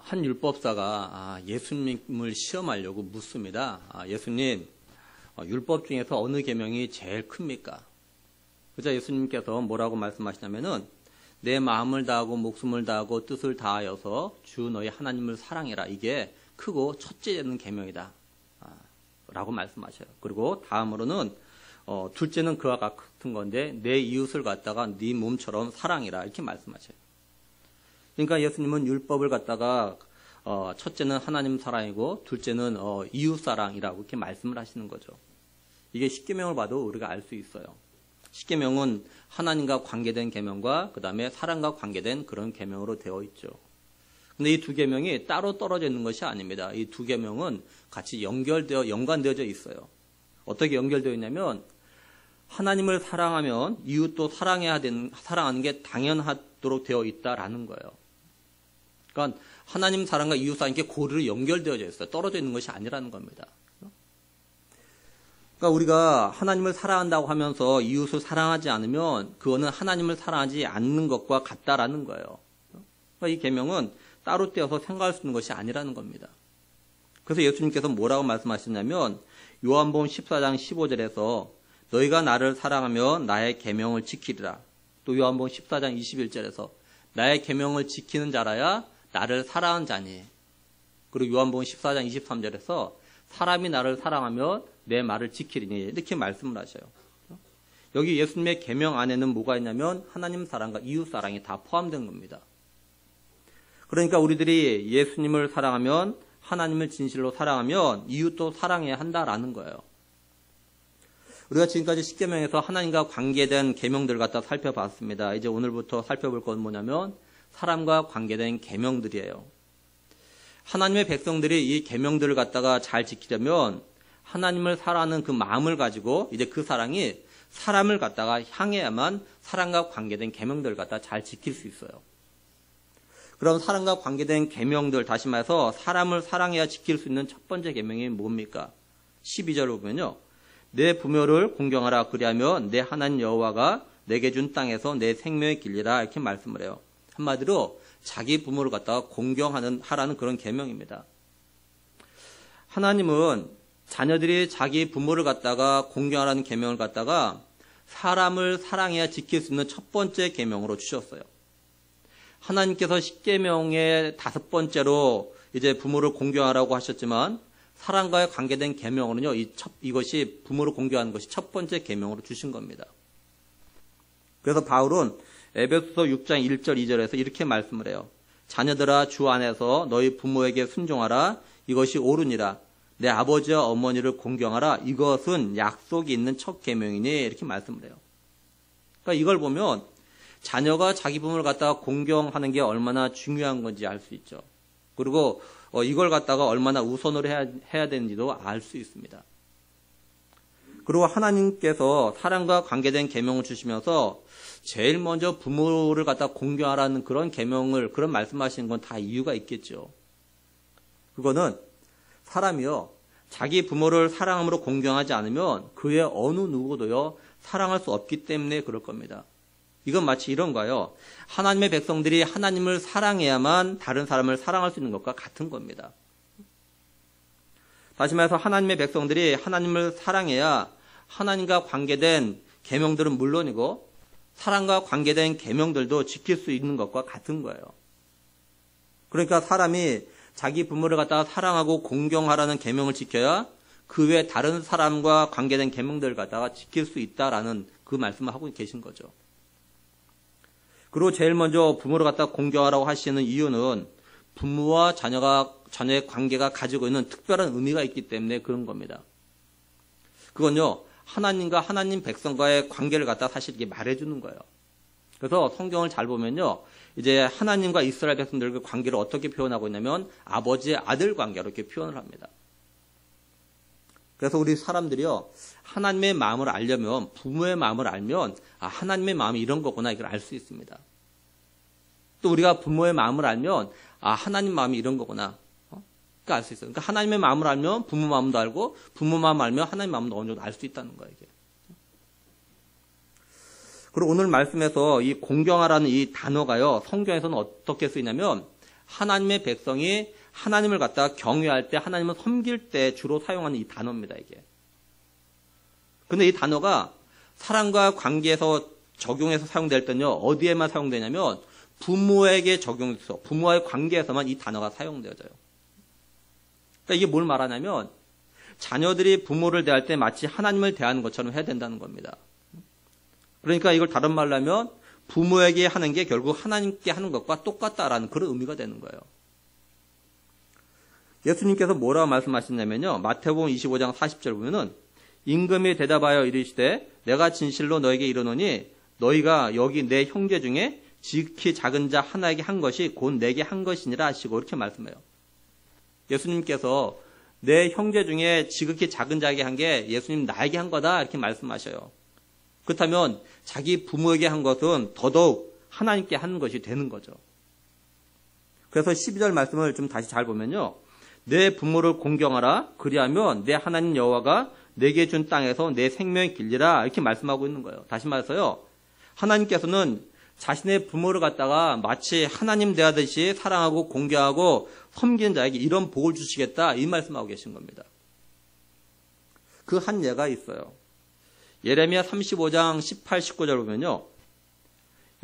한 율법사가 예수님을 시험하려고 묻습니다. 예수님, 율법 중에서 어느 계명이 제일 큽니까? 그래서 예수님께서 뭐라고 말씀하시냐면은 내 마음을 다하고 목숨을 다하고 뜻을 다하여서 주 너희 하나님을 사랑해라. 이게 크고 첫째 되는 계명이다. 라고 말씀하셔요. 그리고 다음으로는 둘째는 그와 같은 건데 내 이웃을 갖다가 네 몸처럼 사랑해라. 이렇게 말씀하셔요. 그러니까 예수님은 율법을 갖다가 첫째는 하나님 사랑이고 둘째는 이웃 사랑이라고 이렇게 말씀을 하시는 거죠. 이게 십계명을 봐도 우리가 알 수 있어요. 십계명은 하나님과 관계된 계명과 그 다음에 사랑과 관계된 그런 계명으로 되어 있죠. 근데 이 두 계명이 따로 떨어져 있는 것이 아닙니다. 이 두 계명은 같이 연관되어져 있어요. 어떻게 연결되어 있냐면 하나님을 사랑하면 이웃도 사랑하는 게 당연하도록 되어 있다라는 거예요. 그러니까 하나님 사랑과 이웃 사랑이 고리로 연결되어져 있어요. 떨어져 있는 것이 아니라는 겁니다. 그러니까 우리가 하나님을 사랑한다고 하면서 이웃을 사랑하지 않으면 그거는 하나님을 사랑하지 않는 것과 같다라는 거예요. 그러니까 이 계명은 따로 떼어서 생각할 수 있는 것이 아니라는 겁니다. 그래서 예수님께서 뭐라고 말씀하셨냐면 요한복음 14장 15절에서 너희가 나를 사랑하면 나의 계명을 지키리라. 또 요한복음 14장 21절에서 나의 계명을 지키는 자라야 나를 사랑하는 자니. 그리고 요한복음 14장 23절에서 사람이 나를 사랑하면 내 말을 지키리니 이렇게 말씀을 하셔요. 여기 예수님의 계명 안에는 뭐가 있냐면 하나님 사랑과 이웃 사랑이 다 포함된 겁니다. 그러니까 우리들이 예수님을 사랑하면 하나님을 진실로 사랑하면 이웃도 사랑해야 한다라는 거예요. 우리가 지금까지 십계명에서 하나님과 관계된 계명들을 갖다 살펴봤습니다. 이제 오늘부터 살펴볼 건 뭐냐면 사람과 관계된 계명들이에요. 하나님의 백성들이 이 계명들을 갖다가 잘 지키려면 하나님을 사랑하는 그 마음을 가지고 이제 그 사랑이 사람을 갖다가 향해야만 사람과 관계된 계명들을 갖다 잘 지킬 수 있어요. 그럼 사람과 관계된 계명들, 다시 말해서 사람을 사랑해야 지킬 수 있는 첫 번째 계명이 뭡니까? 12절을 보면요. 내 부모를 공경하라. 그리하면 내 하나님 여호와가 내게 준 땅에서 내 생명의 길이라. 이렇게 말씀을 해요. 한마디로 자기 부모를 갖다가 하라는 그런 계명입니다. 하나님은 자녀들이 자기 부모를 갖다가 공경하라는 계명을 갖다가 사람을 사랑해야 지킬 수 있는 첫 번째 계명으로 주셨어요. 하나님께서 십계명의 5번째로 이제 부모를 공경하라고 하셨지만 사랑과의 관계된 계명으로는요, 이것이 부모를 공경하는 것이 첫 번째 계명으로 주신 겁니다. 그래서 바울은 에베소서 6장 1절 2절에서 이렇게 말씀을 해요. 자녀들아 주 안에서 너희 부모에게 순종하라. 이것이 옳으니라. 내 아버지와 어머니를 공경하라. 이것은 약속이 있는 첫 계명이니 이렇게 말씀을 해요. 그러니까 이걸 보면 자녀가 자기 부모를 갖다가 공경하는 게 얼마나 중요한 건지 알 수 있죠. 그리고 이걸 갖다가 얼마나 우선으로 해야 되는지도 알 수 있습니다. 그리고 하나님께서 사랑과 관계된 계명을 주시면서 제일 먼저 부모를 갖다 공경하라는 그런 계명을 그런 말씀하시는 건 다 이유가 있겠죠. 그거는 사람이요 자기 부모를 사랑함으로 공경하지 않으면 그의 어느 누구도요 사랑할 수 없기 때문에 그럴 겁니다. 이건 마치 이런 거예요. 하나님의 백성들이 하나님을 사랑해야만 다른 사람을 사랑할 수 있는 것과 같은 겁니다. 다시 말해서 하나님의 백성들이 하나님을 사랑해야 하나님과 관계된 계명들은 물론이고 사랑과 관계된 계명들도 지킬 수 있는 것과 같은 거예요. 그러니까 사람이 자기 부모를 갖다가 사랑하고 공경하라는 계명을 지켜야 그 외 다른 사람과 관계된 계명들을 갖다가 지킬 수 있다라는 그 말씀을 하고 계신 거죠. 그리고 제일 먼저 부모를 갖다가 공경하라고 하시는 이유는 부모와 자녀의 관계가 가지고 있는 특별한 의미가 있기 때문에 그런 겁니다. 그건요, 하나님과 하나님 백성과의 관계를 갖다 사실 이게 말해주는 거예요. 그래서 성경을 잘 보면요, 이제 하나님과 이스라엘 백성들의 관계를 어떻게 표현하고 있냐면 아버지의 아들 관계로 이렇게 표현을 합니다. 그래서 우리 사람들이요, 하나님의 마음을 알려면, 부모의 마음을 알면, 하나님의 마음이 이런 거구나, 이걸 알 수 있습니다. 또 우리가 부모의 마음을 알면, 하나님 마음이 이런 거구나, 그러니까 알 수 있어요. 그러니까 하나님의 마음을 알면 부모 마음도 알고, 부모 마음 알면 하나님 마음도 어느 정도 알 수 있다는 거예요, 이게. 그리고 오늘 말씀에서 이 공경하라는 이 단어가요, 성경에서는 어떻게 쓰이냐면, 하나님의 백성이 하나님을 갖다가 경외할 때, 하나님을 섬길 때 주로 사용하는 이 단어입니다, 이게. 근데 이 단어가 사람과 관계에서 적용해서 사용될 때는요, 어디에만 사용되냐면 부모에게 적용해서, 부모와의 관계에서만 이 단어가 사용되어져요. 그러니까 이게 뭘 말하냐면 자녀들이 부모를 대할 때 마치 하나님을 대하는 것처럼 해야 된다는 겁니다. 그러니까 이걸 다른 말로 하면 부모에게 하는 게 결국 하나님께 하는 것과 똑같다라는 그런 의미가 되는 거예요. 예수님께서 뭐라고 말씀하셨냐면요. 마태복음 25장 40절 보면은 임금이 대답하여 이르시되 내가 진실로 너에게 이르노니 너희가 여기 내 형제 중에 지극히 작은 자 하나에게 한 것이 곧 내게 한 것이니라 하시고 이렇게 말씀해요. 예수님께서 내 형제 중에 지극히 작은 자에게 한 게 예수님 나에게 한 거다 이렇게 말씀하셔요. 그렇다면 자기 부모에게 한 것은 더더욱 하나님께 하는 것이 되는 거죠. 그래서 12절 말씀을 좀 다시 잘 보면요. 내 부모를 공경하라. 그리하면 내 하나님 여호와가 내게 준 땅에서 내 생명이 길리라. 이렇게 말씀하고 있는 거예요. 다시 말해서요. 하나님께서는 자신의 부모를 갖다가 마치 하나님 대하듯이 사랑하고 공경하고 섬기는 자에게 이런 복을 주시겠다. 이 말씀하고 계신 겁니다. 그 한 예가 있어요. 예레미야 35장 18, 19절 보면요.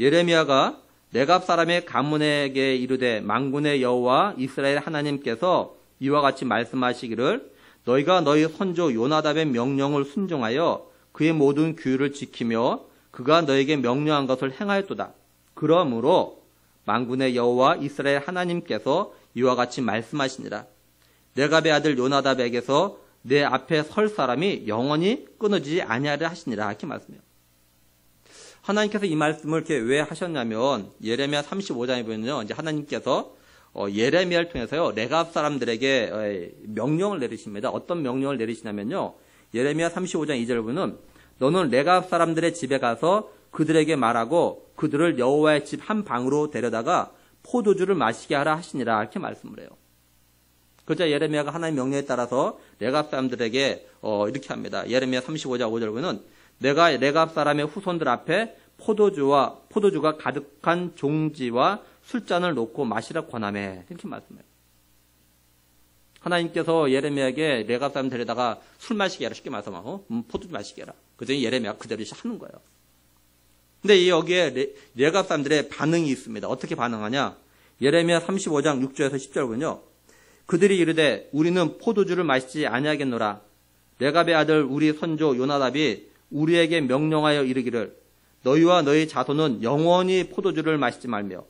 예레미야가 네갑 사람의 가문에게 이르되 만군의 여호와 이스라엘 하나님께서 이와 같이 말씀하시기를 너희가 너희 선조 요나답의 명령을 순종하여 그의 모든 규율을 지키며 그가 너에게 명령한 것을 행하였도다. 그러므로 만군의 여호와 이스라엘 하나님께서 이와 같이 말씀하시니라. 네갑의 아들 요나답에게서 내 앞에 설 사람이 영원히 끊어지지 아니하리라 하시니라. 이렇게 말씀해요. 하나님께서 이 말씀을 이렇게 왜 하셨냐면 예레미야 35장에 보면요. 이제 하나님께서 예레미야를 통해서요. 네갑 사람들에게 명령을 내리십니다. 어떤 명령을 내리시냐면요. 예레미야 35장 2절 보면 너는 네갑 사람들의 집에 가서 그들에게 말하고 그들을 여호와의 집 한 방으로 데려다가 포도주를 마시게 하라 하시니라. 이렇게 말씀을 해요. 그러자 예레미야가 하나님의 명령에 따라서 네갑 사람들에게 이렇게 합니다. 예레미야 35장 5절 보면 내가 네갑 사람의 후손들 앞에 포도주가 가득한 종지와 술잔을 놓고 마시라 권하매. 이렇게 말씀해요. 하나님께서 예레미야에게 네갑 사람 데려다가 술 마시게 해라. 쉽게 말해서 포도주 마시게 해라. 그랬더니 예레미야가 그대로 하는 거예요. 근데 여기에 네갑 사람들의 반응이 있습니다. 어떻게 반응하냐? 예레미야 35장 6절에서 10절 보면요. 그들이 이르되 우리는 포도주를 마시지 아니하겠노라. 네갑의 아들 우리 선조 요나답이 우리에게 명령하여 이르기를 너희와 너희 자손은 영원히 포도주를 마시지 말며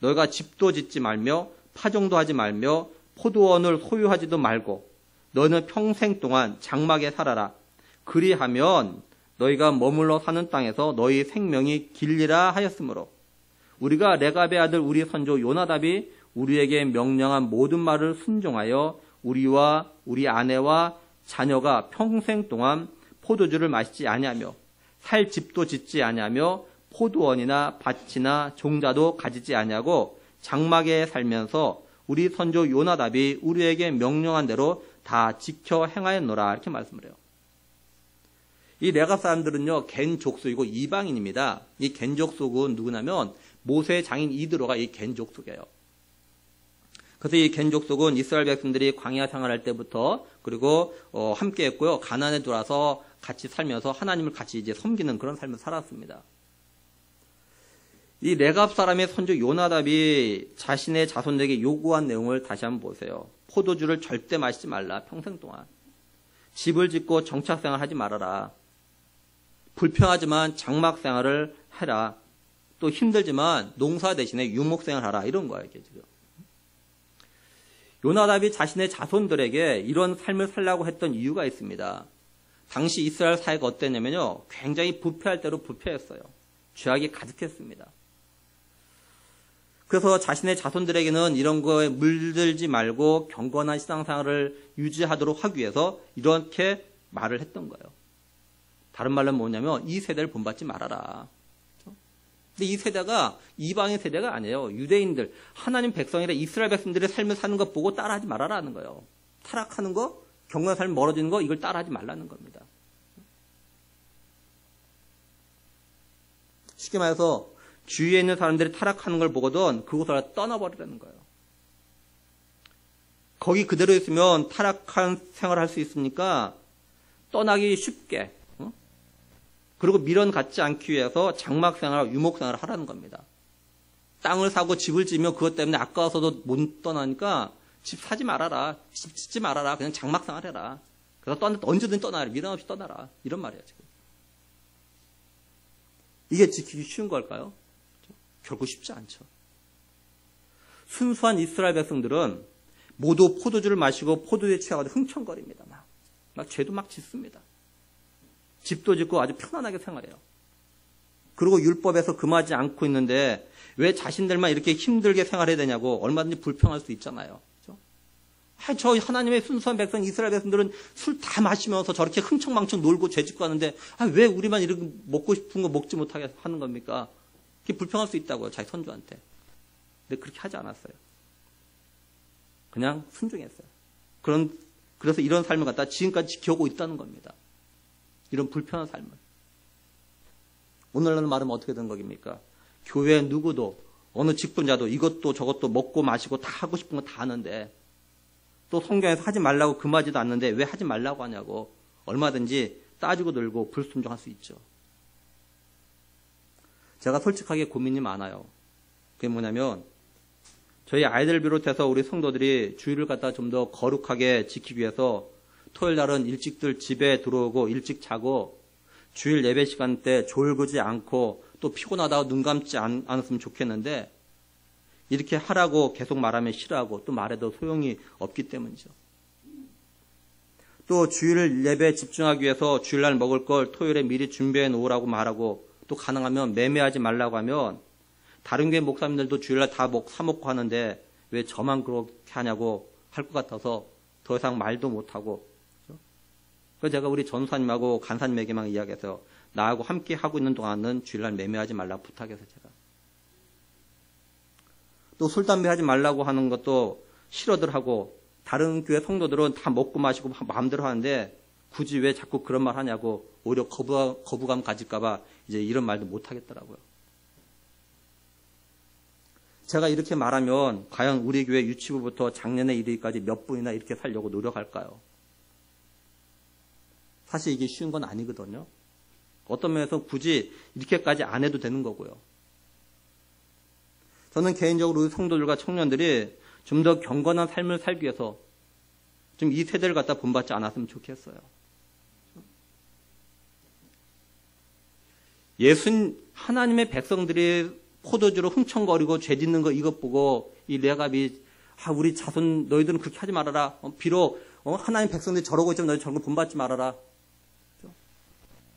너희가 집도 짓지 말며 파종도 하지 말며 포도원을 소유하지도 말고 너희는 평생 동안 장막에 살아라. 그리하면 너희가 머물러 사는 땅에서 너희 생명이 길리라 하였으므로 우리가 레갑의 아들 우리 선조 요나답이 우리에게 명령한 모든 말을 순종하여 우리와 우리 아내와 자녀가 평생 동안 포도주를 마시지 아니하며 살 집도 짓지 아니하며 포도원이나 밭이나 종자도 가지지 아니하고 장막에 살면서 우리 선조 요나답이 우리에게 명령한 대로 다 지켜 행하였노라. 이렇게 말씀을 해요. 이 레갑 사람들은요, 겐 족속이고 이방인입니다. 이 겐 족속은 누구냐면 모세의 장인 이드로가 이 겐 족속이에요. 그래서 이 겐 족속은 이스라엘 백성들이 광야 생활할 때부터 그리고 함께 했고요. 가나안에 들어와서 같이 살면서 하나님을 같이 이제 섬기는 그런 삶을 살았습니다. 이 레갑 사람의 선조 요나답이 자신의 자손에게 요구한 내용을 다시 한번 보세요. 포도주를 절대 마시지 말라. 평생 동안. 집을 짓고 정착 생활하지 말아라. 불평하지만 장막 생활을 해라. 또 힘들지만 농사 대신에 유목 생활하라. 이런 거예요. 이게 지금. 요나답이 자신의 자손들에게 이런 삶을 살라고 했던 이유가 있습니다. 당시 이스라엘 사회가 어땠냐면요. 굉장히 부패할 대로 부패했어요. 죄악이 가득했습니다. 그래서 자신의 자손들에게는 이런 거에 물들지 말고 경건한 신앙생활을 유지하도록 하기 위해서 이렇게 말을 했던 거예요. 다른 말로 뭐냐면 이 세대를 본받지 말아라. 근데 이 세대가 이방인 세대가 아니에요. 유대인들, 하나님 백성이라 이스라엘 백성들의 삶을 사는 것 보고 따라하지 말아라는 거예요. 타락하는 거, 경건한 삶 멀어지는 거 이걸 따라하지 말라는 겁니다. 쉽게 말해서 주위에 있는 사람들이 타락하는 걸 보거든 그곳을 떠나버리라는 거예요. 거기 그대로 있으면 타락한 생활을 할 수 있으니까 떠나기 쉽게, 그리고 미련 갖지 않기 위해서 장막 생활, 유목 생활을 하라는 겁니다. 땅을 사고 집을 지으면 그것 때문에 아까워서도 못 떠나니까 집 사지 말아라. 집 짓지 말아라. 그냥 장막 생활해라. 그래서 언제든 떠나라. 미련 없이 떠나라. 이런 말이에요, 지금. 이게 지키기 쉬운 걸까요? 결국 쉽지 않죠. 순수한 이스라엘 백성들은 모두 포도주를 마시고 포도에 취해가지고 흥청거립니다. 막 죄도 막 짓습니다. 집도 짓고 아주 편안하게 생활해요. 그리고 율법에서 금하지 않고 있는데 왜 자신들만 이렇게 힘들게 생활해야 되냐고 얼마든지 불평할 수 있잖아요. 그렇죠? 저 하나님의 순수한 백성 이스라엘 백성들은 술 다 마시면서 저렇게 흥청망청 놀고 죄짓고 하는데 왜 우리만 이렇게 먹고 싶은 거 먹지 못하게 하는 겁니까? 그렇게 불평할 수 있다고요. 자기 선조한테. 근데 그렇게 하지 않았어요. 그냥 순종했어요. 그래서 이런 삶을 갖다 지금까지 지켜오고 있다는 겁니다. 이런 불편한 삶을. 오늘날은 말하면 어떻게 된 겁니까? 교회 누구도 어느 직분자도 이것도 저것도 먹고 마시고 다 하고 싶은 거 다 하는데 또 성경에서 하지 말라고 금하지도 않는데 왜 하지 말라고 하냐고 얼마든지 따지고 들고 불순종할 수 있죠. 제가 솔직하게 고민이 많아요. 그게 뭐냐면 저희 아이들 비롯해서 우리 성도들이 주일을 갖다 좀 더 거룩하게 지키기 위해서 토요일 날은 일찍들 집에 들어오고 일찍 자고 주일 예배 시간 때 졸그지 않고 또 피곤하다고 눈 감지 않았으면 좋겠는데 이렇게 하라고 계속 말하면 싫어하고 또 말해도 소용이 없기 때문이죠. 또 주일 예배에 집중하기 위해서 주일날 먹을 걸 토요일에 미리 준비해 놓으라고 말하고 또 가능하면 매매하지 말라고 하면 다른 교회 목사님들도 주일날 다 사먹고 하는데 왜 저만 그렇게 하냐고 할 것 같아서 더 이상 말도 못하고. 그래서 제가 우리 전사님하고 간사님에게만 이야기해서 나하고 함께 하고 있는 동안은 주일날 매매하지 말라고 부탁해서 제가. 또 술, 담배 하지 말라고 하는 것도 싫어들 하고 다른 교회 성도들은 다 먹고 마시고 마음대로 하는데 굳이 왜 자꾸 그런 말 하냐고 오히려 거부감 가질까봐 이제 이런 말도 못 하겠더라고요. 제가 이렇게 말하면 과연 우리 교회 유치부부터 작년에 이르기까지 몇 분이나 이렇게 살려고 노력할까요? 사실 이게 쉬운 건 아니거든요. 어떤 면에서 굳이 이렇게까지 안 해도 되는 거고요. 저는 개인적으로 우리 성도들과 청년들이 좀 더 경건한 삶을 살기 위해서 좀 이 세대를 갖다 본받지 않았으면 좋겠어요. 하나님의 백성들이 포도주로 흥청거리고 죄 짓는 거 이것 보고 이 레갑이 우리 자손 너희들은 그렇게 하지 말아라. 비록 하나님 백성들이 저러고 있지만 너희 저런 거 본받지 말아라. 그렇죠?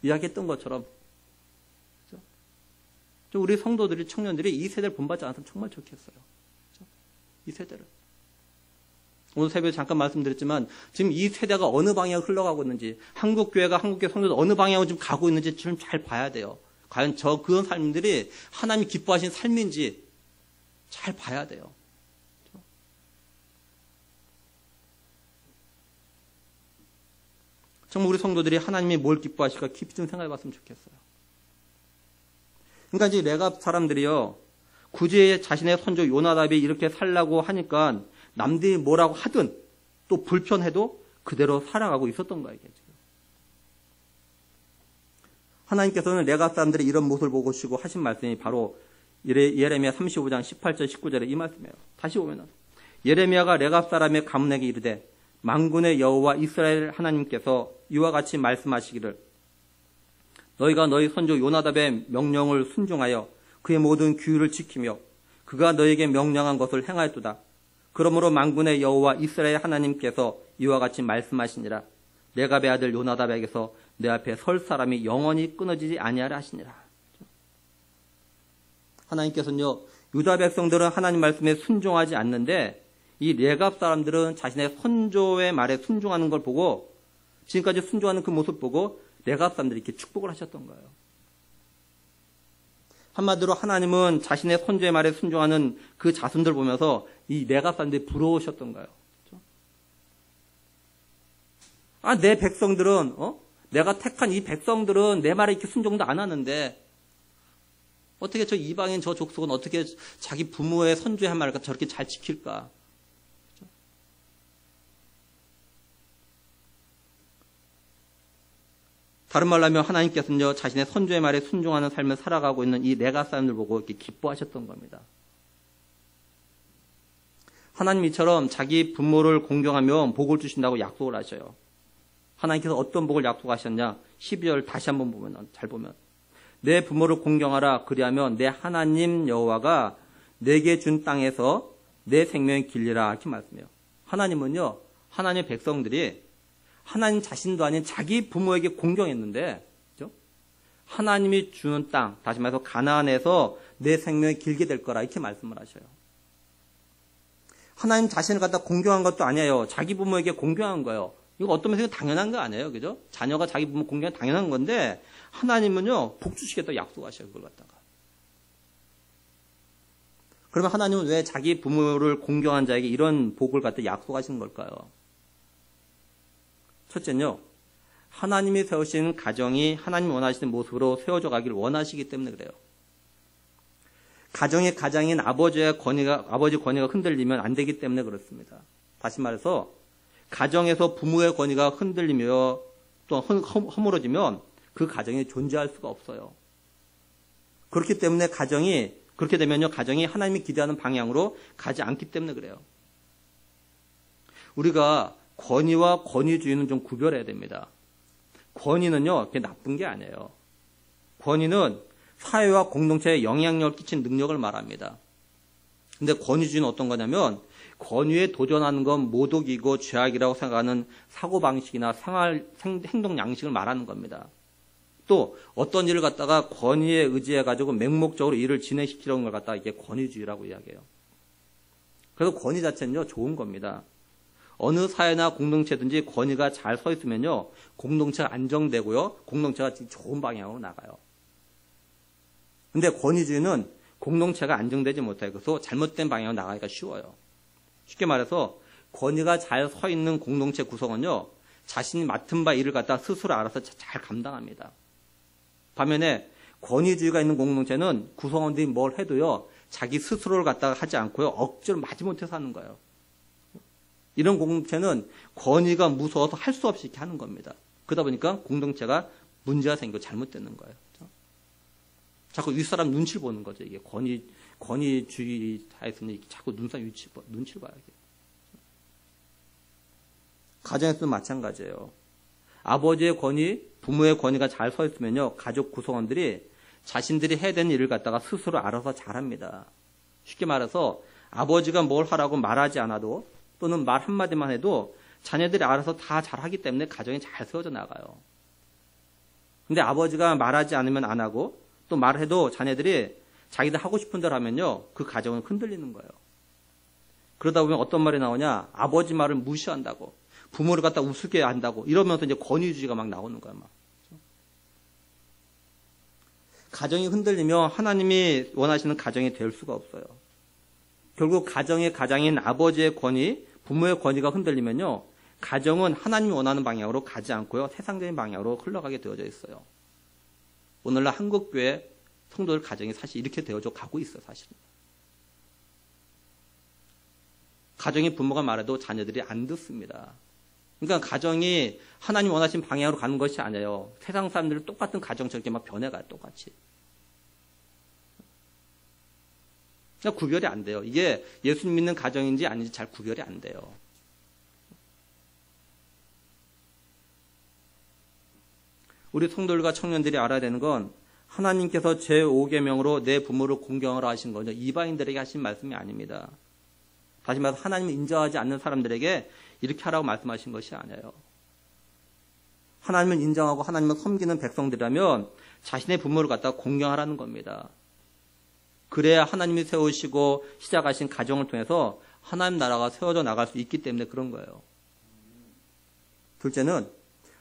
이야기했던 것처럼 그렇죠? 우리 성도들이 청년들이 이 세대를 본받지 않았으면 정말 좋겠어요. 그렇죠? 이 세대를. 오늘 새벽에 잠깐 말씀드렸지만 지금 이 세대가 어느 방향으로 흘러가고 있는지 한국교회가 한국교회 성도들 어느 방향으로 지금 가고 있는지 좀 잘 봐야 돼요. 과연 그런 삶들이 하나님이 기뻐하신 삶인지 잘 봐야 돼요. 정말 우리 성도들이 하나님이 뭘 기뻐하실까 깊이 좀 생각해 봤으면 좋겠어요. 그러니까 이제 레갑 사람들이요, 굳이 자신의 선조 요나답이 이렇게 살라고 하니까 남들이 뭐라고 하든 또 불편해도 그대로 살아가고 있었던 거예요. 지금. 하나님께서는 레갑 사람들이 이런 모습을 보고 시고 하신 말씀이 바로 예레미야 35장 18절 19절에 이 말씀이에요. 다시 보면은 예레미야가 레갑 사람의 가문에게 이르되 만군의 여호와 이스라엘 하나님께서 이와 같이 말씀하시기를 너희가 너희 선조 요나답의 명령을 순종하여 그의 모든 규율을 지키며 그가 너에게 명령한 것을 행하였도다. 그러므로 만군의 여호와 이스라엘 하나님께서 이와 같이 말씀하시니라. 레갑의 아들 요나답에게서 내 앞에 설 사람이 영원히 끊어지지 아니하라 하시니라. 하나님께서는요, 유다 백성들은 하나님 말씀에 순종하지 않는데 이 레갑 사람들은 자신의 선조의 말에 순종하는 걸 보고 지금까지 순종하는 그 모습 보고 레갑 사람들이 이렇게 축복을 하셨던 거예요. 한마디로 하나님은 자신의 선조의 말에 순종하는 그 자손들 보면서 이 레갑 사람들이 부러우셨던 거예요. 그렇죠? 내 백성들은 내가 택한 이 백성들은 내 말에 이렇게 순종도 안 하는데 어떻게 저 이방인 저 족속은 어떻게 자기 부모의 선조의 한 말을 저렇게 잘 지킬까? 그렇죠? 다른 말로 하면 하나님께서는요, 자신의 선조의 말에 순종하는 삶을 살아가고 있는 이 레가 사람들 보고 이렇게 기뻐하셨던 겁니다. 하나님 이처럼 자기 부모를 공경하면 복을 주신다고 약속을 하셔요. 하나님께서 어떤 복을 약속하셨냐? 12절 다시 한번 보면, 잘 보면. 내 부모를 공경하라. 그리하면 내 하나님 여호와가 내게 준 땅에서 내 생명의 길리라. 이렇게 말씀해요. 하나님은요, 하나님의 백성들이 하나님 자신도 아닌 자기 부모에게 공경했는데, 그렇죠? 하나님이 주는 땅, 다시 말해서 가나안에서 내 생명이 길게 될 거라. 이렇게 말씀을 하셔요. 하나님 자신을 갖다 공경한 것도 아니에요. 자기 부모에게 공경한 거예요. 이거 어떤 면에서 당연한 거 아니에요. 그죠? 자녀가 자기 부모 공경은 당연한 건데, 하나님은요, 복 주시겠다고 약속하셔요. 그걸 갖다가. 그러면 하나님은 왜 자기 부모를 공경한 자에게 이런 복을 갖다 약속하시는 걸까요? 첫째는요, 하나님이 세우신 가정이 하나님 원하시는 모습으로 세워져 가길 원하시기 때문에 그래요. 가정의 가장인 아버지 권위가 흔들리면 안 되기 때문에 그렇습니다. 다시 말해서, 가정에서 부모의 권위가 흔들리며 또 허물어지면 그 가정이 존재할 수가 없어요. 그렇기 때문에 그렇게 되면요, 가정이 하나님이 기대하는 방향으로 가지 않기 때문에 그래요. 우리가 권위와 권위주의는 좀 구별해야 됩니다. 권위는요, 그게 나쁜 게 아니에요. 권위는 사회와 공동체에 영향력을 끼친 능력을 말합니다. 근데 권위주의는 어떤 거냐면, 권위에 도전하는 건 모독이고 죄악이라고 생각하는 사고방식이나 행동 양식을 말하는 겁니다. 또 어떤 일을 갖다가 권위에 의지해가지고 맹목적으로 일을 진행시키려는 걸 갖다가 이게 권위주의라고 이야기해요. 그래서 권위 자체는요, 좋은 겁니다. 어느 사회나 공동체든지 권위가 잘 서 있으면요, 공동체가 안정되고요, 공동체가 좋은 방향으로 나가요. 근데 권위주의는 공동체가 안정되지 못해요. 그래서 잘못된 방향으로 나가기가 쉬워요. 쉽게 말해서 권위가 잘 서 있는 공동체 구성원은요, 자신이 맡은 바 일을 갖다 스스로 알아서 잘 감당합니다. 반면에 권위주의가 있는 공동체는 구성원들이 뭘 해도요, 자기 스스로를 갖다가 하지 않고요, 억지로 마지못해서 하는 거예요. 이런 공동체는 권위가 무서워서 할 수 없이 이렇게 하는 겁니다. 그러다 보니까 공동체가 문제가 생기고 잘못되는 거예요. 그렇죠? 자꾸 윗사람 눈치를 보는 거죠. 이게 권위주의 사회에서는 자꾸 눈치를 봐요. 가정에서도 마찬가지예요. 아버지의 권위, 부모의 권위가 잘 서 있으면요, 가족 구성원들이 자신들이 해야 되는 일을 갖다가 스스로 알아서 잘합니다. 쉽게 말해서 아버지가 뭘 하라고 말하지 않아도, 또는 말 한마디만 해도 자녀들이 알아서 다 잘하기 때문에 가정이 잘 세워져 나가요. 근데 아버지가 말하지 않으면 안 하고, 또 말해도 자녀들이 자기들 하고 싶은 대로 하면요, 그 가정은 흔들리는 거예요. 그러다 보면 어떤 말이 나오냐? 아버지 말을 무시한다고, 부모를 갖다 우습게 한다고, 이러면서 이제 권위주의가 막 나오는 거야, 막. 가정이 흔들리면 하나님이 원하시는 가정이 될 수가 없어요. 결국 가정의 가장인 아버지의 권위, 부모의 권위가 흔들리면요, 가정은 하나님이 원하는 방향으로 가지 않고요, 세상적인 방향으로 흘러가게 되어져 있어요. 오늘날 한국교회 성도들 가정이 사실 이렇게 되어져 가고 있어요, 사실은. 가정이 부모가 말해도 자녀들이 안 듣습니다. 그러니까 가정이 하나님 원하신 방향으로 가는 것이 아니에요. 세상 사람들은 똑같은 가정 저렇게 막 변해가요, 똑같이. 그러니까 구별이 안 돼요. 이게 예수 믿는 가정인지 아닌지 잘 구별이 안 돼요. 우리 성도들과 청년들이 알아야 되는 건, 하나님께서 제5계명으로 내 부모를 공경하라 하신 거죠. 이방인들에게 하신 말씀이 아닙니다. 다시 말해서 하나님을 인정하지 않는 사람들에게 이렇게 하라고 말씀하신 것이 아니에요. 하나님을 인정하고 하나님을 섬기는 백성들이라면 자신의 부모를 갖다가 공경하라는 겁니다. 그래야 하나님이 세우시고 시작하신 가정을 통해서 하나님 나라가 세워져 나갈 수 있기 때문에 그런 거예요. 둘째는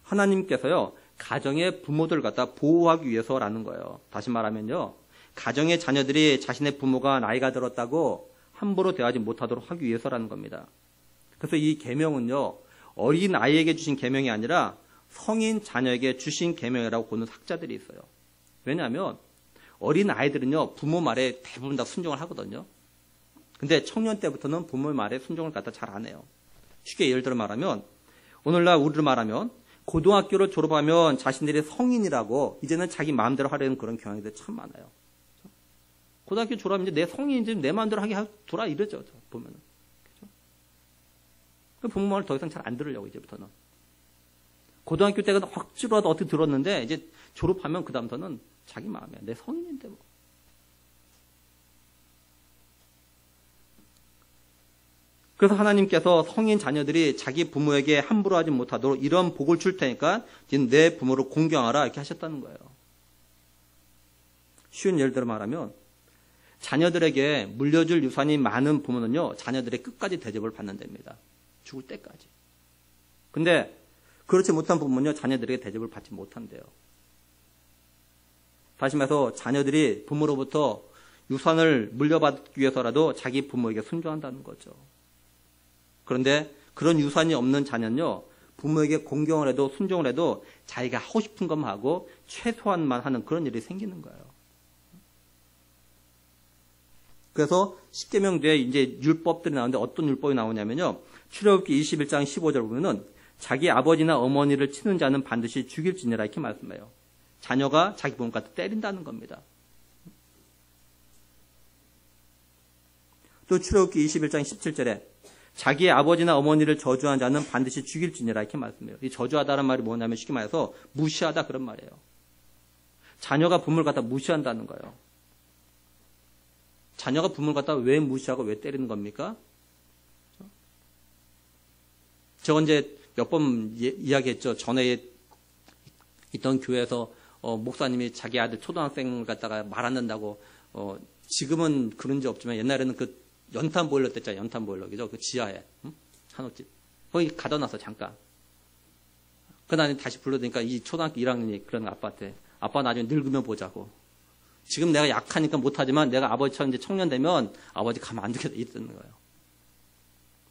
하나님께서요, 가정의 부모들을 갖다 보호하기 위해서라는 거예요. 다시 말하면요, 가정의 자녀들이 자신의 부모가 나이가 들었다고 함부로 대하지 못하도록 하기 위해서라는 겁니다. 그래서 이 계명은요, 어린 아이에게 주신 계명이 아니라 성인 자녀에게 주신 계명이라고 보는 학자들이 있어요. 왜냐하면 어린 아이들은요, 부모 말에 대부분 다 순종을 하거든요. 근데 청년 때부터는 부모의 말에 순종을 갖다 잘 안 해요. 쉽게 예를 들어 말하면, 오늘날 우리로 말하면 고등학교를 졸업하면 자신들이 성인이라고 이제는 자기 마음대로 하려는 그런 경향들이 참 많아요. 고등학교 졸업하면 이제 내 성인인지 내 마음대로 하게 돌아 이러죠. 보면은. 그렇죠? 부모 말을 더 이상 잘 안 들으려고 이제부터는. 고등학교 때가 억지로라도 어떻게 들었는데 이제 졸업하면 그 다음부터는 자기 마음이야. 내 성인인데 뭐. 그래서 하나님께서 성인 자녀들이 자기 부모에게 함부로 하지 못하도록 이런 복을 줄 테니까 내 부모를 공경하라 이렇게 하셨다는 거예요. 쉬운 예를 들어 말하면 자녀들에게 물려줄 유산이 많은 부모는요. 자녀들의 끝까지 대접을 받는답니다. 죽을 때까지. 근데 그렇지 못한 부모는요. 자녀들에게 대접을 받지 못한대요. 다시 말해서 자녀들이 부모로부터 유산을 물려받기 위해서라도 자기 부모에게 순종한다는 거죠. 그런데 그런 유산이 없는 자녀는요. 부모에게 공경을 해도 순종을 해도 자기가 하고 싶은 것만 하고 최소한만 하는 그런 일이 생기는 거예요. 그래서 십계명 뒤에 이제 율법들이 나오는데 어떤 율법이 나오냐면요. 출애굽기 21장 15절 보면은 자기 아버지나 어머니를 치는 자는 반드시 죽일지니라 이렇게 말씀해요. 자녀가 자기 부모를 갖다 때린다는 겁니다. 또 출애굽기 21장 17절에 자기의 아버지나 어머니를 저주한 자는 반드시 죽일지니라 이렇게 말씀해요. 이 저주하다는 말이 뭐냐면 쉽게 말해서 무시하다 그런 말이에요. 자녀가 부모를 갖다 무시한다는 거예요. 자녀가 부모를 갖다 왜 무시하고 왜 때리는 겁니까? 제가 이제 몇 번 이야기했죠. 전에 있던 교회에서 목사님이 자기 아들 초등학생을 갖다가 말 안 듣는다고 지금은 그런 지 없지만 옛날에는 그 연탄 보일러 때잖아요. 연탄 보일러. 그죠? 그 지하에. 한옥집. 거기 가둬 놨어, 잠깐. 그 다음에 다시 불러드니까 이 초등학교 1학년이 그런 아빠한테 아빠 나중에 늙으면 보자고. 지금 내가 약하니까 못하지만 내가 아버지처럼 이제 청년 되면 아버지 가만 안 두게 있는 거예요.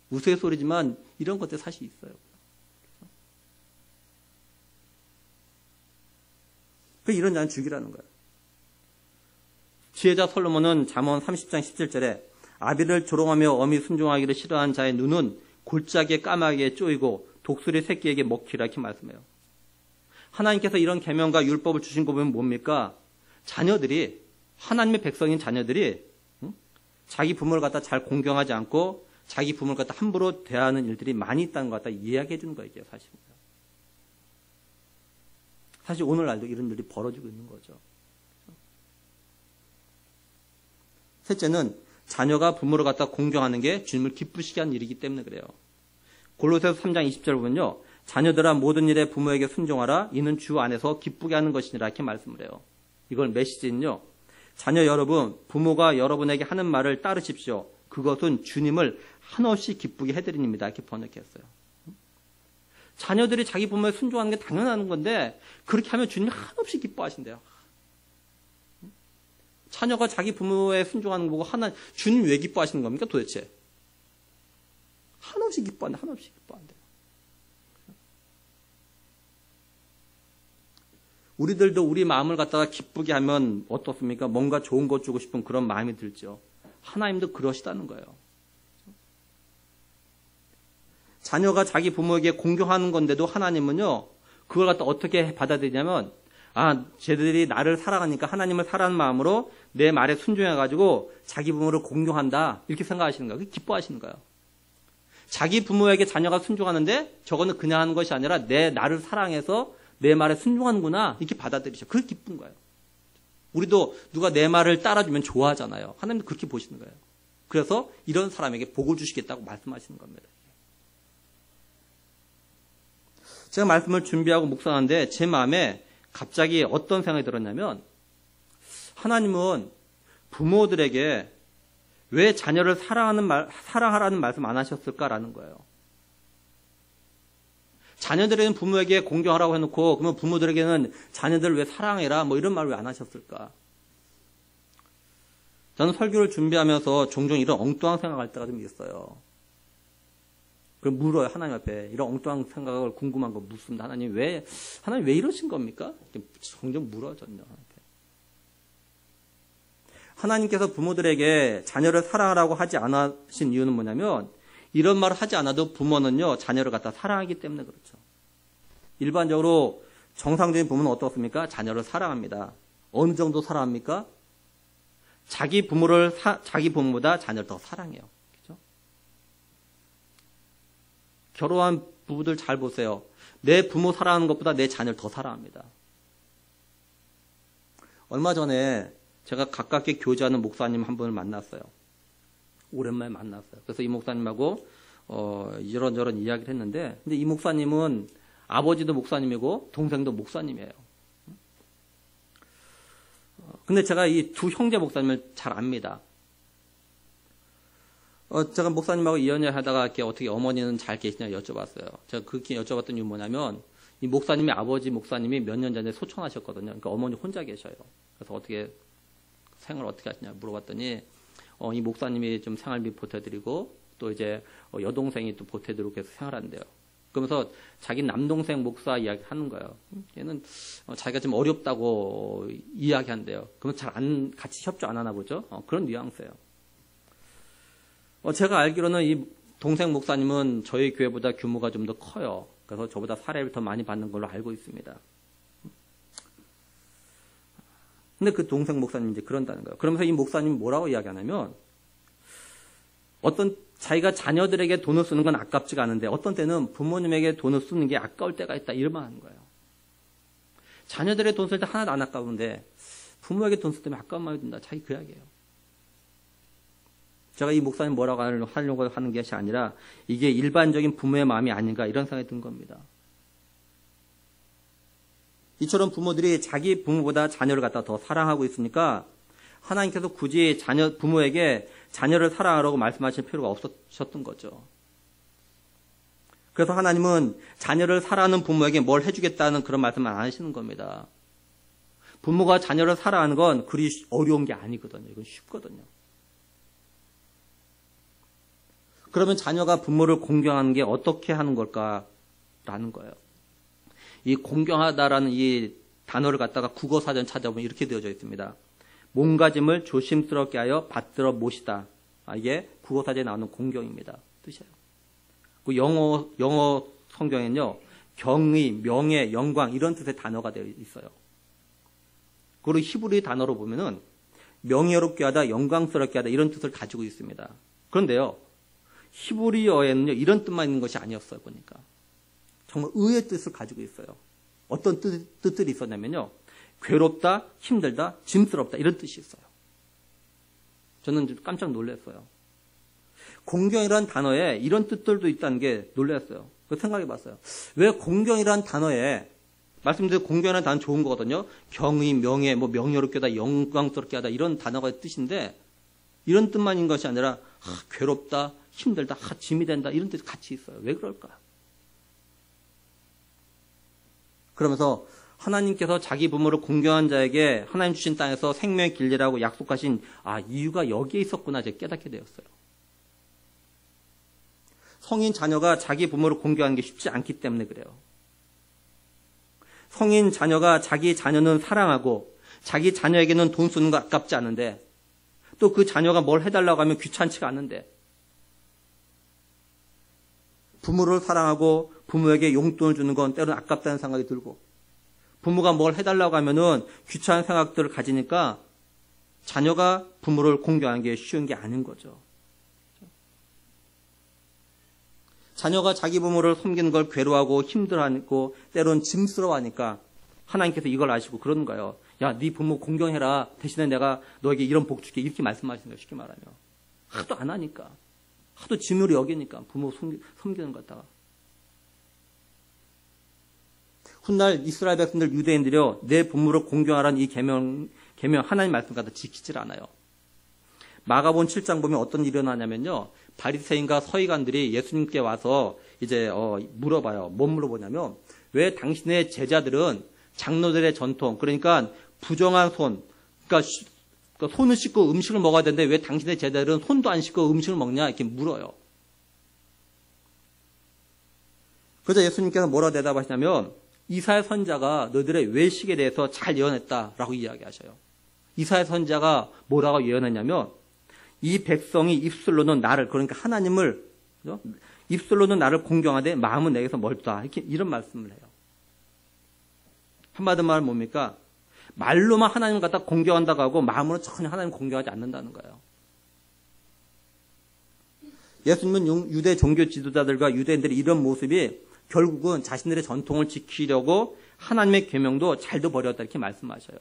우스갯소리지만 이런 것들 사실 있어요. 이런 자는 죽이라는 거예요. 지혜자 솔로몬은 잠언 30장 17절에 아비를 조롱하며 어미 순종하기를 싫어하는 자의 눈은 골짜기에 까마귀에 쪼이고 독수리 새끼에게 먹히라 이렇게 말씀해요. 하나님께서 이런 계명과 율법을 주신 거 보면 뭡니까? 자녀들이 하나님의 백성인 자녀들이 자기 부모를 갖다 잘 공경하지 않고 자기 부모를 갖다 함부로 대하는 일들이 많이 있다는 것 갖다 이야기해 주는 거예요. 사실입니다. 사실 오늘날도 이런 일이 벌어지고 있는 거죠. 셋째는 자녀가 부모를 갖다 공경하는 게 주님을 기쁘시게 하는 일이기 때문에 그래요. 골로새서 3장 20절 보면요. 자녀들아 모든 일에 부모에게 순종하라. 이는 주 안에서 기쁘게 하는 것이니라 이렇게 말씀을 해요. 이걸 메시지는요. 자녀 여러분, 부모가 여러분에게 하는 말을 따르십시오. 그것은 주님을 한없이 기쁘게 해드립니다. 이렇게 번역했어요. 자녀들이 자기 부모에 순종하는 게 당연한 건데 그렇게 하면 주님이 한없이 기뻐하신대요. 자녀가 자기 부모에 순종하는 거 보고 주님 왜 기뻐하시는 겁니까 도대체? 한없이 기뻐한다. 한없이 기뻐한대요. 우리들도 우리 마음을 갖다가 기쁘게 하면 어떻습니까? 뭔가 좋은 것 주고 싶은 그런 마음이 들죠. 하나님도 그러시다는 거예요. 자녀가 자기 부모에게 공경하는 건데도 하나님은요, 그걸 갖다 어떻게 받아들이냐면, 쟤들이 나를 사랑하니까 하나님을 사랑하는 마음으로 내 말에 순종해가지고 자기 부모를 공경한다. 이렇게 생각하시는 거예요. 기뻐하시는 거예요. 자기 부모에게 자녀가 순종하는데 저거는 그냥 하는 것이 아니라 나를 사랑해서 내 말에 순종하는구나. 이렇게 받아들이죠. 그게 기쁜 거예요. 우리도 누가 내 말을 따라주면 좋아하잖아요. 하나님도 그렇게 보시는 거예요. 그래서 이런 사람에게 복을 주시겠다고 말씀하시는 겁니다. 제가 말씀을 준비하고 묵상하는데 제 마음에 갑자기 어떤 생각이 들었냐면 하나님은 부모들에게 왜 자녀를 사랑하라는 말씀 안 하셨을까라는 거예요. 자녀들에게는 부모에게 공경하라고 해놓고 그러면 부모들에게는 자녀들을 왜 사랑해라 뭐 이런 말을 왜 안 하셨을까? 저는 설교를 준비하면서 종종 이런 엉뚱한 생각할 때가 좀 있어요. 그럼 물어요. 하나님 앞에 이런 엉뚱한 생각을 궁금한 거 묻습니다. 하나님 왜 이러신 겁니까? 종종 물어요. 저는 하나님께서 부모들에게 자녀를 사랑하라고 하지 않으신 이유는 뭐냐면 이런 말을 하지 않아도 부모는요 자녀를 갖다 사랑하기 때문에 그렇죠. 일반적으로 정상적인 부모는 어떻습니까? 자녀를 사랑합니다. 어느 정도 사랑합니까? 자기 부모보다 자녀를 더 사랑해요. 그렇죠? 결혼한 부부들 잘 보세요. 내 부모 사랑하는 것보다 내 자녀를 더 사랑합니다. 얼마 전에 제가 가깝게 교제하는 목사님 한 분을 만났어요. 오랜만에 만났어요. 그래서 이 목사님하고 이런저런 이야기를 했는데, 근데 이 목사님은 아버지도 목사님이고 동생도 목사님이에요. 근데 제가 이 두 형제 목사님을 잘 압니다. 제가 목사님하고 이야기를 하다가 이렇게 어떻게 어머니는 잘 계시냐 여쭤봤어요. 제가 그렇게 여쭤봤던 이유는 뭐냐면, 이 목사님의 아버지 목사님이 몇 년 전에 소천하셨거든요. 그러니까 어머니 혼자 계셔요. 그래서 어떻게 생활 어떻게 하시냐 물어봤더니, 이 목사님이 좀 생활비 보태드리고 또 이제 여동생이 또 보태드리고 계속 생활한대요. 그러면서 자기 남동생 목사 이야기 하는 거예요. 얘는 자기가 좀 어렵다고 이야기한대요. 그러면 잘 같이 협조 안 하나 보죠. 그런 뉘앙스예요. 제가 알기로는 이 동생 목사님은 저희 교회보다 규모가 좀 더 커요. 그래서 저보다 사례를 더 많이 받는 걸로 알고 있습니다. 근데 그 동생 목사님이 이제 그런다는 거예요. 그러면서 이 목사님이 뭐라고 이야기하냐면, 자기가 자녀들에게 돈을 쓰는 건 아깝지가 않은데 어떤 때는 부모님에게 돈을 쓰는 게 아까울 때가 있다, 이런 말 하는 거예요. 자녀들의 돈 쓸 때 하나도 안 아까운데 부모에게 돈 쓸 때면 아까운 마음이 든다. 자기 그 이야기예요. 제가 이 목사님 뭐라고 하려고 하는 것이 아니라 이게 일반적인 부모의 마음이 아닌가, 이런 생각이 든 겁니다. 이처럼 부모들이 자기 부모보다 자녀를 갖다 더 사랑하고 있으니까 하나님께서 굳이 부모에게 자녀를 사랑하라고 말씀하실 필요가 없으셨던 거죠. 그래서 하나님은 자녀를 사랑하는 부모에게 뭘 해주겠다는 그런 말씀을 안 하시는 겁니다. 부모가 자녀를 사랑하는 건 그리 어려운 게 아니거든요. 이건 쉽거든요. 그러면 자녀가 부모를 공경하는 게 어떻게 하는 걸까라는 거예요. 이 공경하다라는 이 단어를 갖다가 국어사전 찾아보면 이렇게 되어져 있습니다. 몸가짐을 조심스럽게 하여 받들어 모시다. 이게 국어사전에 나오는 공경입니다. 뜻이에요. 그 영어 성경에는요, 경의, 명예, 영광 이런 뜻의 단어가 되어 있어요. 그리고 히브리 단어로 보면은 명예롭게 하다, 영광스럽게 하다 이런 뜻을 가지고 있습니다. 그런데요, 히브리어에는요 이런 뜻만 있는 것이 아니었어요. 보니까 정말 의외의 뜻을 가지고 있어요. 어떤 뜻들이 있었냐면요, 괴롭다, 힘들다, 짐스럽다 이런 뜻이 있어요. 저는 깜짝 놀랐어요. 공경이라는 단어에 이런 뜻들도 있다는 게 놀랐어요. 생각해 봤어요. 왜 공경이라는 단어에, 말씀드린 공경이라는 단어 좋은 거거든요. 경의, 명예, 명예롭게 하다, 영광스럽게 하다 이런 단어가 뜻인데, 이런 뜻만 있는 것이 아니라 괴롭다, 힘들다, 짐이 된다 이런 뜻이 같이 있어요. 왜 그럴까? 그러면서 하나님께서 자기 부모를 공경한 자에게 하나님 주신 땅에서 생명의 길이라고 약속하신 이유가 여기에 있었구나 제가 깨닫게 되었어요. 성인 자녀가 자기 부모를 공경하는 게 쉽지 않기 때문에 그래요. 성인 자녀가 자기 자녀는 사랑하고 자기 자녀에게는 돈 쓰는 거 아깝지 않은데, 또 그 자녀가 뭘 해달라고 하면 귀찮지가 않은데, 부모를 사랑하고 부모에게 용돈을 주는 건 때로는 아깝다는 생각이 들고, 부모가 뭘 해달라고 하면은 귀찮은 생각들을 가지니까 자녀가 부모를 공경하는 게 쉬운 게 아닌 거죠. 자녀가 자기 부모를 섬기는 걸 괴로워하고 힘들어하고 때로는 짐스러워하니까 하나님께서 이걸 아시고 그러는 거예요. 야, 네 부모 공경해라. 대신에 내가 너에게 이런 복 줄게. 이렇게 말씀하시는 거예요. 쉽게 말하면. 하도 안 하니까. 하도 짐으로 여기니까 부모 섬기는 것 같다가. 훗날 이스라엘 백성들 유대인들이요, 내 부모를 공경하라는 이 계명 하나님 말씀 갖다 지키질 않아요. 마가복음 7장 보면 어떤 일이 일어나냐면요, 바리새인과 서기관들이 예수님께 와서 이제 물어봐요. 뭐 물어보냐면, 왜 당신의 제자들은 장로들의 전통, 그러니까 부정한 손, 그러니까 손을 씻고 음식을 먹어야 되는데 왜 당신의 제자들은 손도 안 씻고 음식을 먹냐, 이렇게 물어요. 그래서 예수님께서 뭐라고 대답하시냐면, 이사야 선지자가 너희들의 외식에 대해서 잘 예언했다라고 이야기하셔요. 이사야 선지자가 뭐라고 예언했냐면, 이 백성이 입술로는 나를, 그러니까 하나님을, 입술로는 나를 공경하되 마음은 내게서 멀다, 이런 말씀을 해요. 한마디 말은 뭡니까? 말로만 하나님을 갖다 공경한다고 하고 마음으로 전혀 하나님 공경하지 않는다는 거예요. 예수님은 유대 종교 지도자들과 유대인들의 이런 모습이 결국은 자신들의 전통을 지키려고 하나님의 계명도 잘도 버렸다 이렇게 말씀하셔요.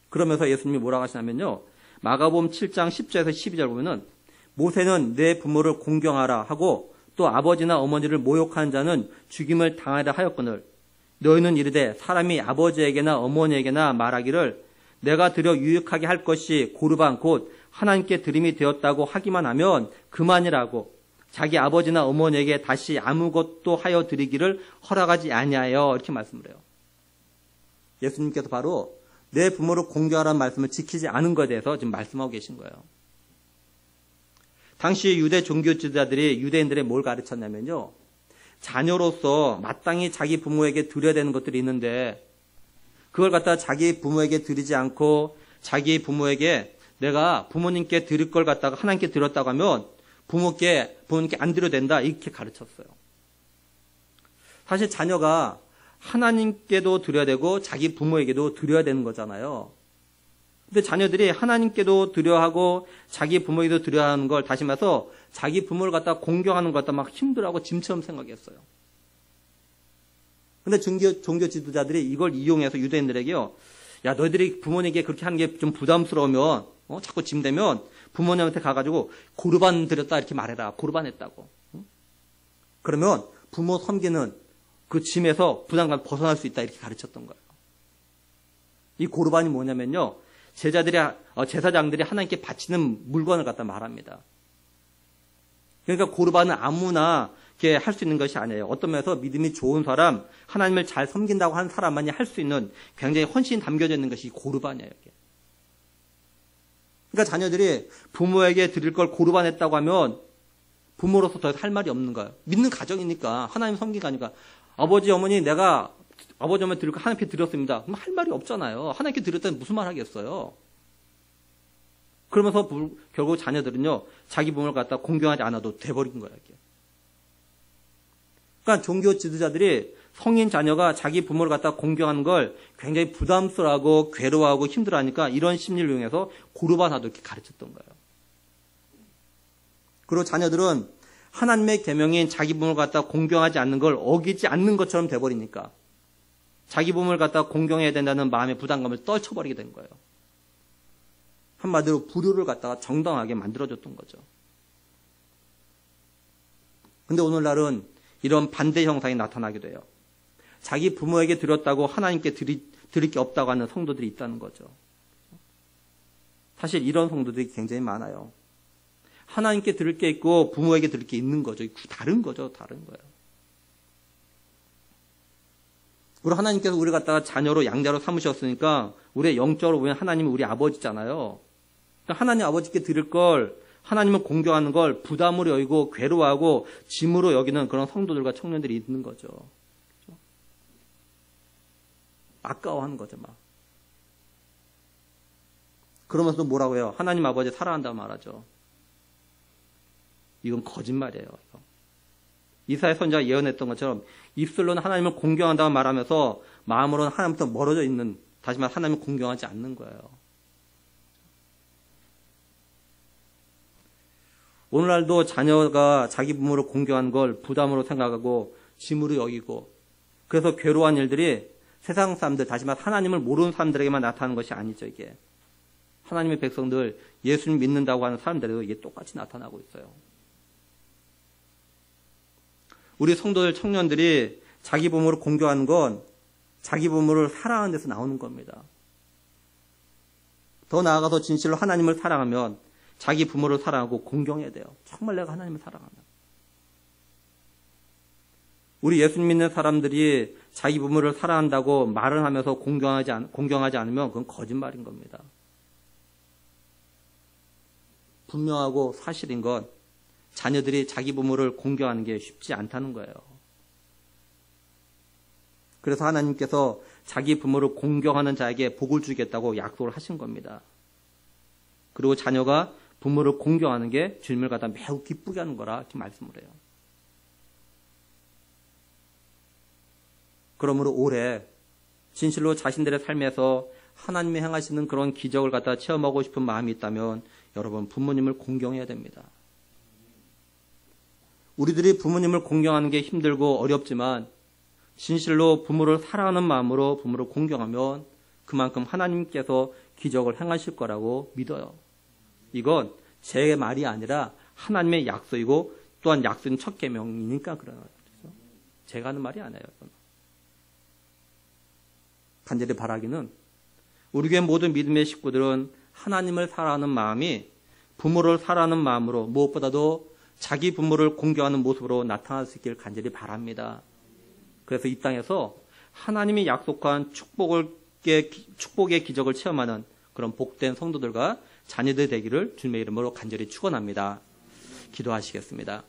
그러면서 예수님이 뭐라고 하시냐면요. 마가복음 7장 10절에서 12절 보면은 모세는 내 부모를 공경하라 하고 또 아버지나 어머니를 모욕하는 자는 죽임을 당하라 하였거늘 너희는 이르되 사람이 아버지에게나 어머니에게나 말하기를 내가 드려 유익하게 할 것이 고르반 곧 하나님께 드림이 되었다고 하기만 하면 그만이라고 자기 아버지나 어머니에게 다시 아무것도 하여 드리기를 허락하지 아니하여 이렇게 말씀을 해요. 예수님께서 바로 내 부모를 공경하라는 말씀을 지키지 않은 것에 대해서 지금 말씀하고 계신 거예요. 당시 유대 종교 지도자들이 유대인들의 뭘 가르쳤냐면요. 자녀로서 마땅히 자기 부모에게 드려야 되는 것들이 있는데 그걸 갖다 자기 부모에게 드리지 않고 자기 부모에게 내가 부모님께 드릴 걸 갖다가 하나님께 드렸다고 하면 부모님께 안 드려도 된다 이렇게 가르쳤어요. 사실 자녀가 하나님께도 드려야 되고 자기 부모에게도 드려야 되는 거잖아요. 근데 자녀들이 하나님께도 드려야 하고 자기 부모에게도 드려야 하는 걸 다시 말해서 자기 부모를 갖다 공경하는 것 갖다 막 힘들어하고 짐처럼 생각했어요. 근데 종교 지도자들이 이걸 이용해서 유대인들에게요. 야, 너희들이 부모님에게 그렇게 하는 게 좀 부담스러우면 자꾸 짐되면 부모님한테 가가지고 고르반 드렸다 이렇게 말해라. 고르반 했다고. 그러면 부모 섬기는 그 짐에서 부담감 벗어날 수 있다 이렇게 가르쳤던 거예요. 이 고르반이 뭐냐면요. 제사장들이 하나님께 바치는 물건을 갖다 말합니다. 그러니까 고르반은 아무나 이렇게 할 수 있는 것이 아니에요. 어떤 면에서 믿음이 좋은 사람, 하나님을 잘 섬긴다고 하는 사람만이 할 수 있는 굉장히 헌신이 담겨져 있는 것이 고르반이에요. 이게. 그러니까 자녀들이 부모에게 드릴 걸 고르반 했다고 하면 부모로서 더 할 말이 없는 거예요. 믿는 가정이니까 하나님 섬기가니까 아버지 어머니 내가 아버지 어머니 드릴 거 하나님께 드렸습니다. 그럼 할 말이 없잖아요. 하나님께 드렸다면 무슨 말 하겠어요. 그러면서 결국 자녀들은요. 자기 부모를 갖다 공경하지 않아도 돼버린 거예요. 이게. 그러니까 종교 지도자들이 성인 자녀가 자기 부모를 갖다 공경하는 걸 굉장히 부담스러워하고 괴로워하고 힘들어하니까 이런 심리를 이용해서 고르반하도 이렇게 가르쳤던 거예요. 그리고 자녀들은 하나님의 계명인 자기 부모를 갖다 공경하지 않는 걸 어기지 않는 것처럼 돼버리니까 자기 부모를 갖다 공경해야 된다는 마음의 부담감을 떨쳐버리게 된 거예요. 한마디로 불효를 갖다가 정당하게 만들어줬던 거죠. 근데 오늘날은 이런 반대 형상이 나타나게 돼요. 자기 부모에게 드렸다고 하나님께 드릴 게 없다고 하는 성도들이 있다는 거죠. 사실 이런 성도들이 굉장히 많아요. 하나님께 드릴 게 있고 부모에게 드릴 게 있는 거죠. 다른 거죠. 다른 거예요. 우리 하나님께서 우리 갖다가 자녀로 양자로 삼으셨으니까 우리의 영적으로 보면 하나님은 우리 아버지잖아요. 그러니까 하나님 아버지께 드릴 걸 하나님을 공경하는 걸 부담으로 여기고 괴로워하고 짐으로 여기는 그런 성도들과 청년들이 있는 거죠. 그렇죠? 아까워하는 거죠. 막. 그러면서 뭐라고 해요? 하나님 아버지 사랑한다고 말하죠. 이건 거짓말이에요. 이사야 선지자가 예언했던 것처럼 입술로는 하나님을 공경한다고 말하면서 마음으로는 하나님부터 멀어져 있는, 다시 말해 하나님을 공경하지 않는 거예요. 오늘날도 자녀가 자기 부모를 공경하는 걸 부담으로 생각하고 짐으로 여기고 그래서 괴로워한 일들이 세상 사람들, 다시 말해 하나님을 모르는 사람들에게만 나타나는 것이 아니죠. 이게 하나님의 백성들, 예수님 믿는다고 하는 사람들에도 이게 똑같이 나타나고 있어요. 우리 성도들, 청년들이 자기 부모를 공경하는 건 자기 부모를 사랑하는 데서 나오는 겁니다. 더 나아가서 진실로 하나님을 사랑하면 자기 부모를 사랑하고 공경해야 돼요. 정말 내가 하나님을 사랑하면. 우리 예수님 믿는 사람들이 자기 부모를 사랑한다고 말을 하면서 공경하지 않으면 그건 거짓말인 겁니다. 분명하고 사실인 건 자녀들이 자기 부모를 공경하는 게 쉽지 않다는 거예요. 그래서 하나님께서 자기 부모를 공경하는 자에게 복을 주겠다고 약속을 하신 겁니다. 그리고 자녀가 부모를 공경하는 게 주님을 갖다 매우 기쁘게 하는 거라 이렇게 말씀을 해요. 그러므로 올해 진실로 자신들의 삶에서 하나님이 행하시는 그런 기적을 갖다 체험하고 싶은 마음이 있다면 여러분 부모님을 공경해야 됩니다. 우리들이 부모님을 공경하는 게 힘들고 어렵지만 진실로 부모를 사랑하는 마음으로 부모를 공경하면 그만큼 하나님께서 기적을 행하실 거라고 믿어요. 이건 제 말이 아니라 하나님의 약속이고 또한 약속인 첫 계명이니까 그러는 거죠. 제가 하는 말이 아니에요. 간절히 바라기는 우리 교회 모든 믿음의 식구들은 하나님을 사랑하는 마음이 부모를 사랑하는 마음으로 무엇보다도 자기 부모를 공경하는 모습으로 나타날 수 있기를 간절히 바랍니다. 그래서 이 땅에서 하나님이 약속한 축복의 기적을 체험하는 그런 복된 성도들과 자녀들 되기를 주님의 이름으로 간절히 축원합니다. 기도하시겠습니다.